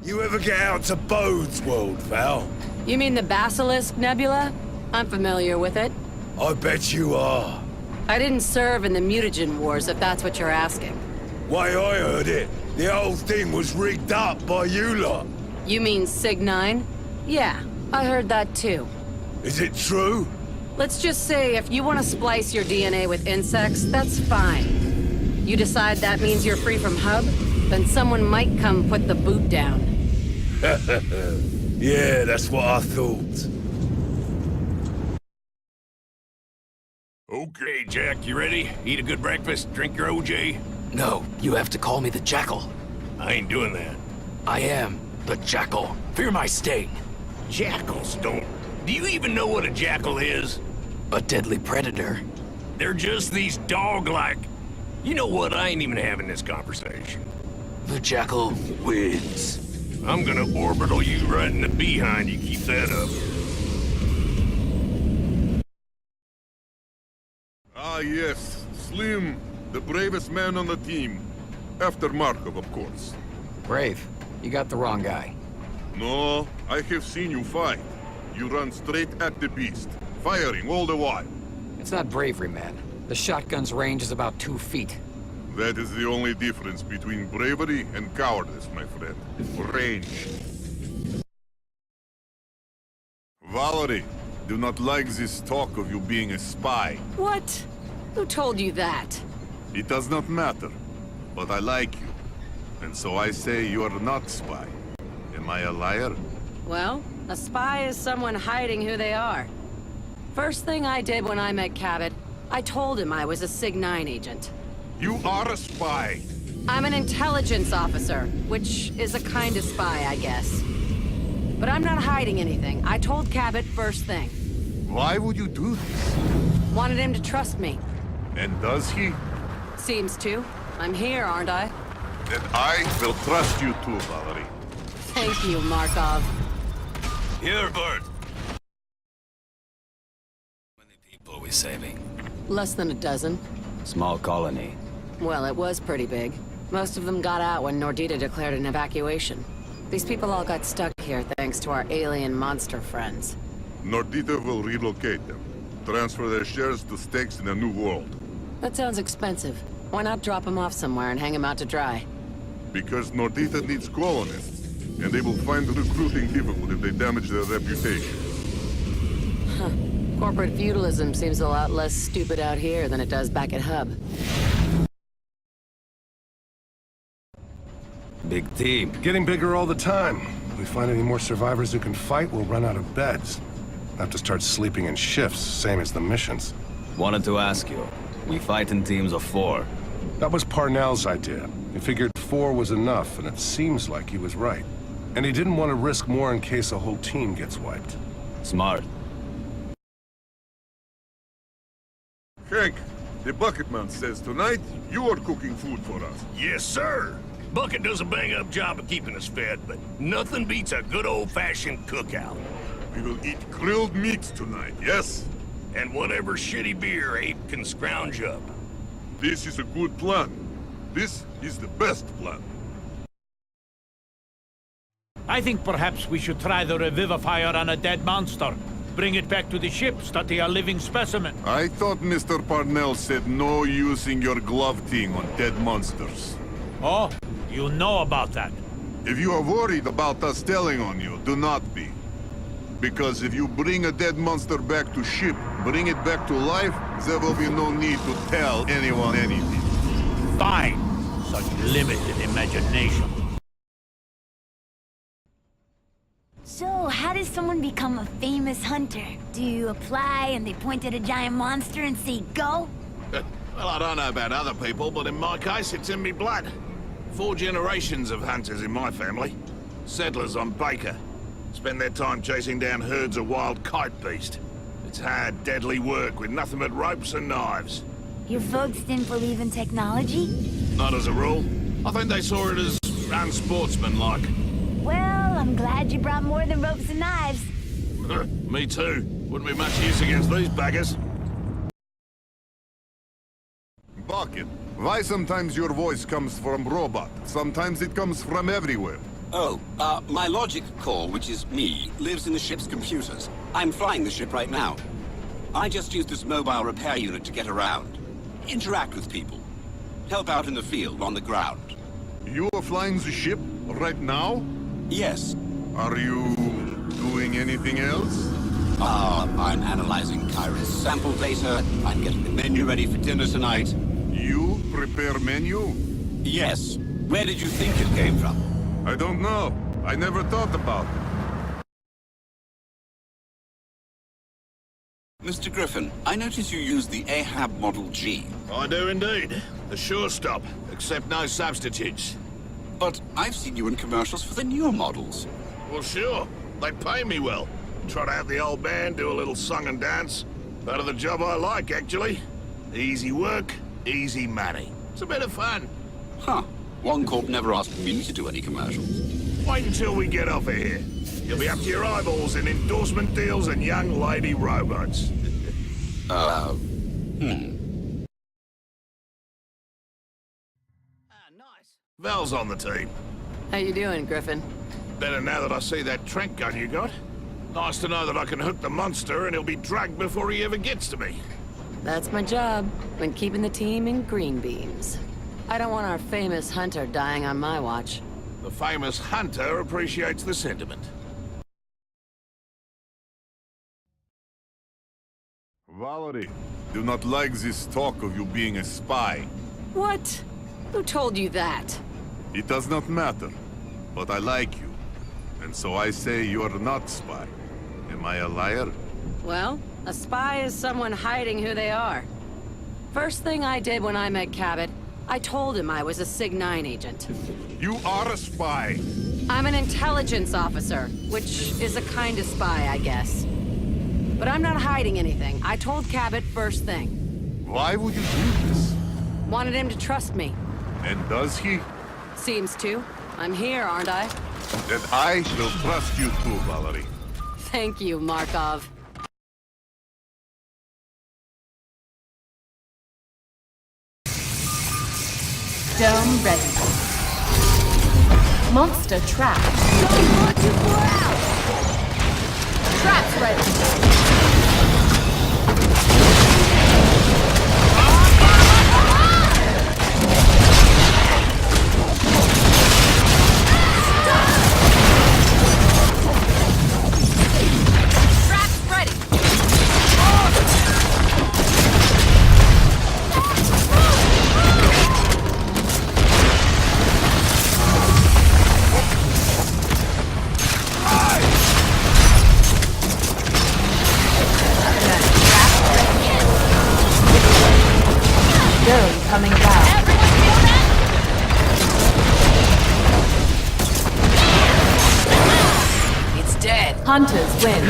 You ever get out to Bode's world, Val? You mean the Basilisk Nebula? I'm familiar with it. I bet you are. I didn't serve in the Mutagen Wars, if that's what you're asking. Way I heard it, the whole thing was rigged up by you lot. You mean Sig-9? Yeah, I heard that too. Is it true? Let's just say if you want to splice your DNA with insects, that's fine. You decide that means you're free from Hub, then someone might come put the boot down. Yeah, that's what I thought. Okay, Jack, you ready? Eat a good breakfast, drink your OJ? No, you have to call me the Jackal. I ain't doing that. I am the Jackal. Fear my sting. Jackals don't... Do you even know what a jackal is? A deadly predator. They're just these dog-like... You know what? I ain't even having this conversation. The Jackal wins. I'm gonna orbital you right in the behind. You keep that up. Ah, yes. Slim, the bravest man on the team. After Markov, of course. Brave. You got the wrong guy. No, I have seen you fight. You run straight at the beast, firing all the while. It's not bravery, man. The shotgun's range is about 2 feet. That is the only difference between bravery and cowardice, my friend. Range. Valerie, do not like this talk of you being a spy. What? Who told you that? It does not matter, but I like you. And so I say you are not spy. Am I a liar? Well, a spy is someone hiding who they are. First thing I did when I met CaBot, I told him I was a Sig-9 agent. You are a spy! I'm an intelligence officer, which is a kind of spy, I guess. But I'm not hiding anything. I told CaBot first thing. Why would you do this? Wanted him to trust me. And does he? Seems to. I'm here, aren't I? Then I will trust you too, Valerie. Thank you, Markov. Here, Bert. How many people are we saving? Less than a dozen. Small colony. Well, it was pretty big. Most of them got out when Nordita declared an evacuation. These people all got stuck here thanks to our alien monster friends. Nordita will relocate them. Transfer their shares to stakes in a new world. That sounds expensive. Why not drop them off somewhere and hang them out to dry? Because Nordita needs colonists, and they will find recruiting difficult if they damage their reputation. Huh. Corporate feudalism seems a lot less stupid out here than it does back at Hub. Big team. Getting bigger all the time. If we find any more survivors who can fight, we'll run out of beds. Have to start sleeping in shifts, same as the missions. Wanted to ask you. We fight in teams of 4. That was Parnell's idea. He figured 4 was enough, and it seems like he was right. And he didn't want to risk more in case a whole team gets wiped. Smart. Hank, the Bucketman says tonight you are cooking food for us. Yes, sir. Bucket does a bang-up job of keeping us fed, but nothing beats a good old-fashioned cookout. We will eat grilled meats tonight, yes? And whatever shitty beer Abe can scrounge up. This is a good plan. This is the best plan. I think perhaps we should try the revivifier on a dead monster. Bring it back to the ship, study a living specimen. I thought Mr. Parnell said no using your glove thing on dead monsters. Oh, you know about that. If you are worried about us telling on you, do not be. Because if you bring a dead monster back to ship, bring it back to life, there will be no need to tell anyone anything. Fine. Such limited imagination. So, how does someone become a famous hunter? Do you apply and they point at a giant monster and say, go? Well, I don't know about other people, but in my case, it's in me blood. 4 generations of hunters in my family. Settlers on Baker. Spend their time chasing down herds of wild kite beast. It's hard, deadly work with nothing but ropes and knives. Your folks didn't believe in technology? Not as a rule. I think they saw it as unsportsmanlike. Well, I'm glad you brought more than ropes and knives. Me too. Wouldn't be much use against these buggers. Bucket, why sometimes your voice comes from robot? Sometimes it comes from everywhere. My logic core, which is me, lives in the ship's computers. I'm flying the ship right now. I just use this mobile repair unit to get around. Interact with people. Help out in the field, on the ground. You are flying the ship right now? Yes. Are you doing anything else? I'm analyzing Kyra's sample data. I'm getting the menu ready for dinner tonight. You prepare menu? Yes. Where did you think it came from? I don't know. I never thought about it. Mr. Griffin, I notice you use the Ahab Model G. I do indeed. The sure stop, except no substitutes. But I've seen you in commercials for the newer models. Well, sure. They pay me well. Trot out the old band, do a little song and dance. Part of the job I like, actually. Easy work, easy money. It's a bit of fun. Huh. One Corp never asked me to do any commercials. Wait until we get off of here. You'll be up to your eyeballs in endorsement deals and young lady robots. Nice. Val's on the team. How you doing, Griffin? Better now that I see that trank gun you got. Nice to know that I can hook the monster and he'll be drugged before he ever gets to me. That's my job, when keeping the team in green beans. I don't want our famous hunter dying on my watch. The famous hunter appreciates the sentiment. Valerie, do not like this talk of you being a spy. What? Who told you that? It does not matter, but I like you. And so I say you are not spy. Am I a liar? Well, a spy is someone hiding who they are. First thing I did when I met CaBot, I told him I was a Sig-9 agent. You are a spy! I'm an intelligence officer, which is a kind of spy, I guess. But I'm not hiding anything. I told CaBot first thing. Why would you do this? Wanted him to trust me. And does he? Seems to. I'm here, aren't I? Then I will trust you too, Valerie. Thank you, Markov. Dome ready. Monster trap. Traps ready. Coming down. It's dead. Hunters win.